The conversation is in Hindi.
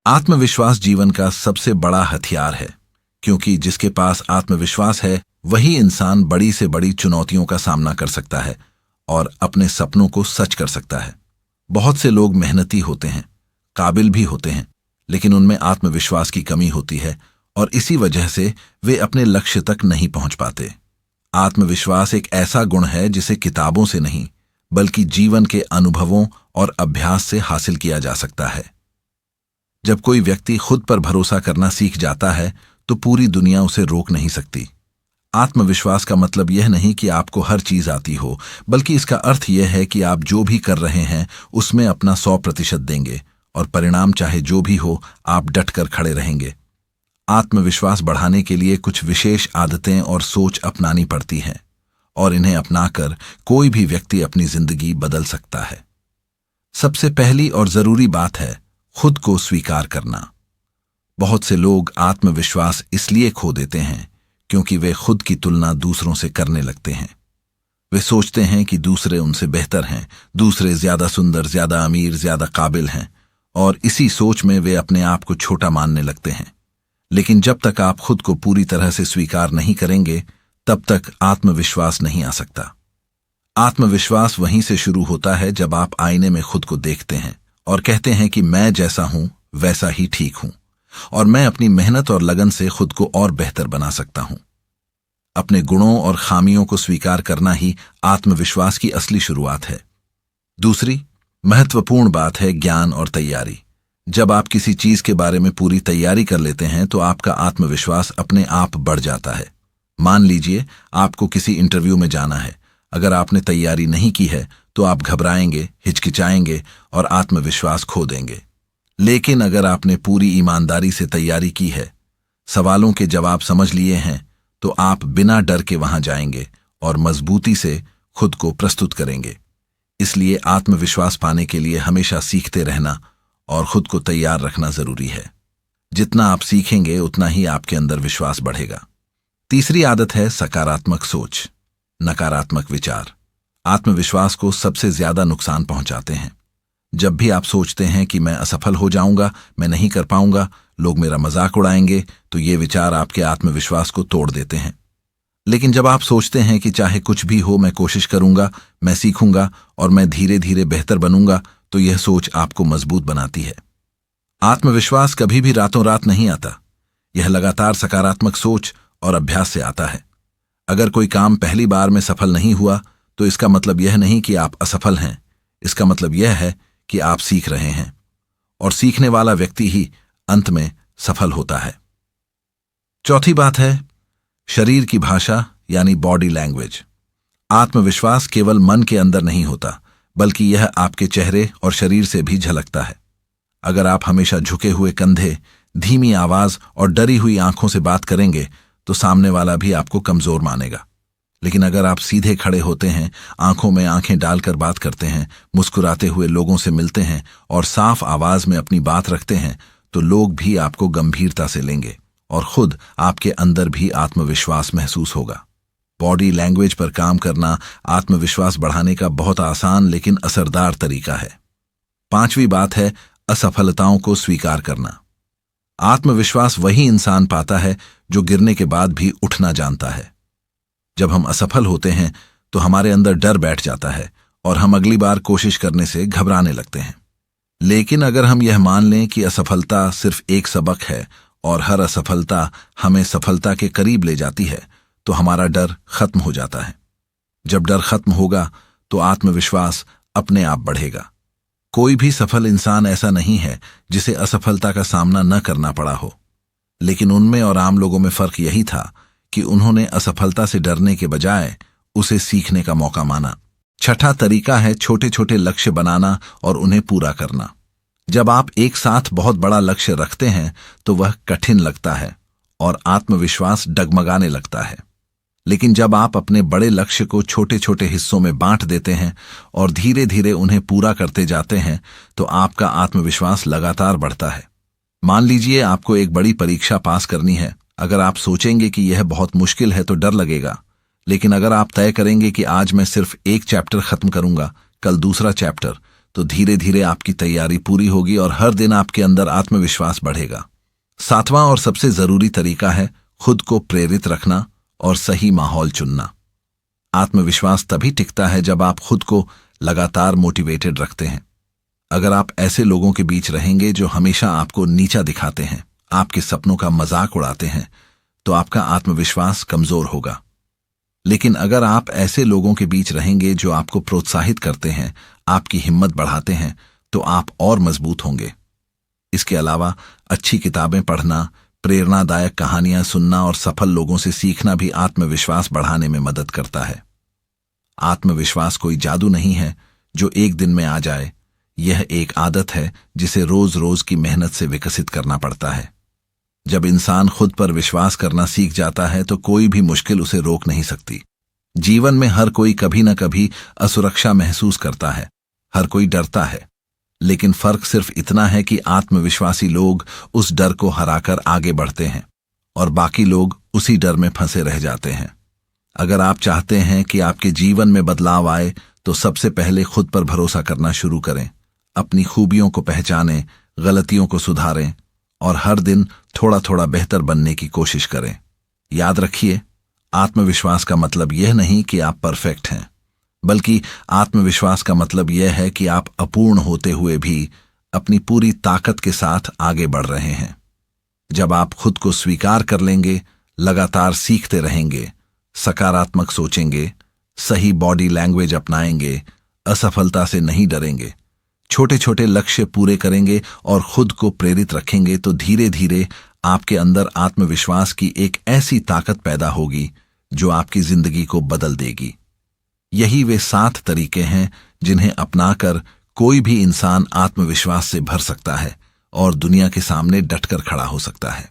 आत्मविश्वास जीवन का सबसे बड़ा हथियार है, क्योंकि जिसके पास आत्मविश्वास है वही इंसान बड़ी से बड़ी चुनौतियों का सामना कर सकता है और अपने सपनों को सच कर सकता है। बहुत से लोग मेहनती होते हैं, काबिल भी होते हैं, लेकिन उनमें आत्मविश्वास की कमी होती है और इसी वजह से वे अपने लक्ष्य तक नहीं पहुंच पाते। आत्मविश्वास एक ऐसा गुण है जिसे किताबों से नहीं, बल्कि जीवन के अनुभवों और अभ्यास से हासिल किया जा सकता है। जब कोई व्यक्ति खुद पर भरोसा करना सीख जाता है तो पूरी दुनिया उसे रोक नहीं सकती। आत्मविश्वास का मतलब यह नहीं कि आपको हर चीज आती हो, बल्कि इसका अर्थ यह है कि आप जो भी कर रहे हैं उसमें अपना 100% देंगे और परिणाम चाहे जो भी हो आप डटकर खड़े रहेंगे। आत्मविश्वास बढ़ाने के लिए कुछ विशेष आदतें और सोच अपनानी पड़ती हैं और इन्हें अपनाकर कोई भी व्यक्ति अपनी जिंदगी बदल सकता है। सबसे पहली और जरूरी बात है खुद को स्वीकार करना। बहुत से लोग आत्मविश्वास इसलिए खो देते हैं क्योंकि वे खुद की तुलना दूसरों से करने लगते हैं। वे सोचते हैं कि दूसरे उनसे बेहतर हैं, दूसरे ज्यादा सुंदर, ज्यादा अमीर, ज्यादा काबिल हैं, और इसी सोच में वे अपने आप को छोटा मानने लगते हैं। लेकिन जब तक आप खुद को पूरी तरह से स्वीकार नहीं करेंगे तब तक आत्मविश्वास नहीं आ सकता। आत्मविश्वास वहीं से शुरू होता है जब आप आईने में खुद को देखते हैं और कहते हैं कि मैं जैसा हूं वैसा ही ठीक हूं और मैं अपनी मेहनत और लगन से खुद को और बेहतर बना सकता हूं। अपने गुणों और खामियों को स्वीकार करना ही आत्मविश्वास की असली शुरुआत है। दूसरी महत्वपूर्ण बात है ज्ञान और तैयारी। जब आप किसी चीज के बारे में पूरी तैयारी कर लेते हैं तो आपका आत्मविश्वास अपने आप बढ़ जाता है। मान लीजिए आपको किसी इंटरव्यू में जाना है। अगर आपने तैयारी नहीं की है तो आप घबराएंगे, हिचकिचाएंगे और आत्मविश्वास खो देंगे। लेकिन अगर आपने पूरी ईमानदारी से तैयारी की है, सवालों के जवाब समझ लिए हैं, तो आप बिना डर के वहां जाएंगे और मजबूती से खुद को प्रस्तुत करेंगे। इसलिए आत्मविश्वास पाने के लिए हमेशा सीखते रहना और खुद को तैयार रखना जरूरी है। जितना आप सीखेंगे उतना ही आपके अंदर विश्वास बढ़ेगा। तीसरी आदत है सकारात्मक सोच, नकारात्मक विचार। आत्मविश्वास को सबसे ज्यादा नुकसान पहुंचाते हैं। जब भी आप सोचते हैं कि मैं असफल हो जाऊंगा, मैं नहीं कर पाऊंगा, लोग मेरा मजाक उड़ाएंगे, तो ये विचार आपके आत्मविश्वास को तोड़ देते हैं। लेकिन जब आप सोचते हैं कि चाहे कुछ भी हो मैं कोशिश करूंगा, मैं सीखूंगा और मैं धीरे धीरे बेहतर बनूंगा, तो यह सोच आपको मजबूत बनाती है। आत्मविश्वास कभी भी रातों रात नहीं आता। यह लगातार सकारात्मक सोच और अभ्यास से आता है। अगर कोई काम पहली बार में सफल नहीं हुआ तो इसका मतलब यह नहीं कि आप असफल हैं। इसका मतलब यह है कि आप सीख रहे हैं, और सीखने वाला व्यक्ति ही अंत में सफल होता है। चौथी बात है शरीर की भाषा यानी बॉडी लैंग्वेज। आत्मविश्वास केवल मन के अंदर नहीं होता, बल्कि यह आपके चेहरे और शरीर से भी झलकता है। अगर आप हमेशा झुके हुए कंधे, धीमी आवाज और डरी हुई आंखों से बात करेंगे तो सामने वाला भी आपको कमजोर मानेगा। लेकिन अगर आप सीधे खड़े होते हैं, आंखों में आंखें डालकर बात करते हैं, मुस्कुराते हुए लोगों से मिलते हैं और साफ आवाज में अपनी बात रखते हैं, तो लोग भी आपको गंभीरता से लेंगे और खुद आपके अंदर भी आत्मविश्वास महसूस होगा। बॉडी लैंग्वेज पर काम करना आत्मविश्वास बढ़ाने का बहुत आसान लेकिन असरदार तरीका है। पांचवी बात है असफलताओं को स्वीकार करना। आत्मविश्वास वही इंसान पाता है जो गिरने के बाद भी उठना जानता है। जब हम असफल होते हैं तो हमारे अंदर डर बैठ जाता है और हम अगली बार कोशिश करने से घबराने लगते हैं। लेकिन अगर हम यह मान लें कि असफलता सिर्फ एक सबक है और हर असफलता हमें सफलता के करीब ले जाती है, तो हमारा डर खत्म हो जाता है। जब डर खत्म होगा तो आत्मविश्वास अपने आप बढ़ेगा। कोई भी सफल इंसान ऐसा नहीं है जिसे असफलता का सामना न करना पड़ा हो, लेकिन उनमें और आम लोगों में फर्क यही था कि उन्होंने असफलता से डरने के बजाय उसे सीखने का मौका माना। छठा तरीका है छोटे छोटे लक्ष्य बनाना और उन्हें पूरा करना। जब आप एक साथ बहुत बड़ा लक्ष्य रखते हैं तो वह कठिन लगता है और आत्मविश्वास डगमगाने लगता है। लेकिन जब आप अपने बड़े लक्ष्य को छोटे छोटे हिस्सों में बांट देते हैं और धीरे धीरे उन्हें पूरा करते जाते हैं तो आपका आत्मविश्वास लगातार बढ़ता है। मान लीजिए आपको एक बड़ी परीक्षा पास करनी है। अगर आप सोचेंगे कि यह बहुत मुश्किल है तो डर लगेगा, लेकिन अगर आप तय करेंगे कि आज मैं सिर्फ एक चैप्टर खत्म करूंगा, कल दूसरा चैप्टर, तो धीरे धीरे आपकी तैयारी पूरी होगी और हर दिन आपके अंदर आत्मविश्वास बढ़ेगा। 7वां और सबसे जरूरी तरीका है खुद को प्रेरित रखना और सही माहौल चुनना। आत्मविश्वास तभी टिकता है जब आप खुद को लगातार मोटिवेटेड रखते हैं। अगर आप ऐसे लोगों के बीच रहेंगे जो हमेशा आपको नीचा दिखाते हैं, आपके सपनों का मजाक उड़ाते हैं, तो आपका आत्मविश्वास कमजोर होगा। लेकिन अगर आप ऐसे लोगों के बीच रहेंगे जो आपको प्रोत्साहित करते हैं, आपकी हिम्मत बढ़ाते हैं, तो आप और मजबूत होंगे। इसके अलावा अच्छी किताबें पढ़ना, प्रेरणादायक कहानियां सुनना और सफल लोगों से सीखना भी आत्मविश्वास बढ़ाने में मदद करता है। आत्मविश्वास कोई जादू नहीं है जो एक दिन में आ जाए। यह एक आदत है जिसे रोज रोज की मेहनत से विकसित करना पड़ता है। जब इंसान खुद पर विश्वास करना सीख जाता है तो कोई भी मुश्किल उसे रोक नहीं सकती। जीवन में हर कोई कभी न कभी असुरक्षा महसूस करता है, हर कोई डरता है, लेकिन फर्क सिर्फ इतना है कि आत्मविश्वासी लोग उस डर को हराकर आगे बढ़ते हैं और बाकी लोग उसी डर में फंसे रह जाते हैं। अगर आप चाहते हैं कि आपके जीवन में बदलाव आए तो सबसे पहले खुद पर भरोसा करना शुरू करें। अपनी खूबियों को पहचानें, गलतियों को सुधारें और हर दिन थोड़ा थोड़ा बेहतर बनने की कोशिश करें। याद रखिए, आत्मविश्वास का मतलब यह नहीं कि आप परफेक्ट हैं, बल्कि आत्मविश्वास का मतलब यह है कि आप अपूर्ण होते हुए भी अपनी पूरी ताकत के साथ आगे बढ़ रहे हैं। जब आप खुद को स्वीकार कर लेंगे, लगातार सीखते रहेंगे, सकारात्मक सोचेंगे, सही बॉडी लैंग्वेज अपनाएंगे, असफलता से नहीं डरेंगे, छोटे छोटे लक्ष्य पूरे करेंगे और खुद को प्रेरित रखेंगे, तो धीरे धीरे आपके अंदर आत्मविश्वास की एक ऐसी ताकत पैदा होगी जो आपकी जिंदगी को बदल देगी। यही वे 7 तरीके हैं जिन्हें अपनाकर कोई भी इंसान आत्मविश्वास से भर सकता है और दुनिया के सामने डटकर खड़ा हो सकता है।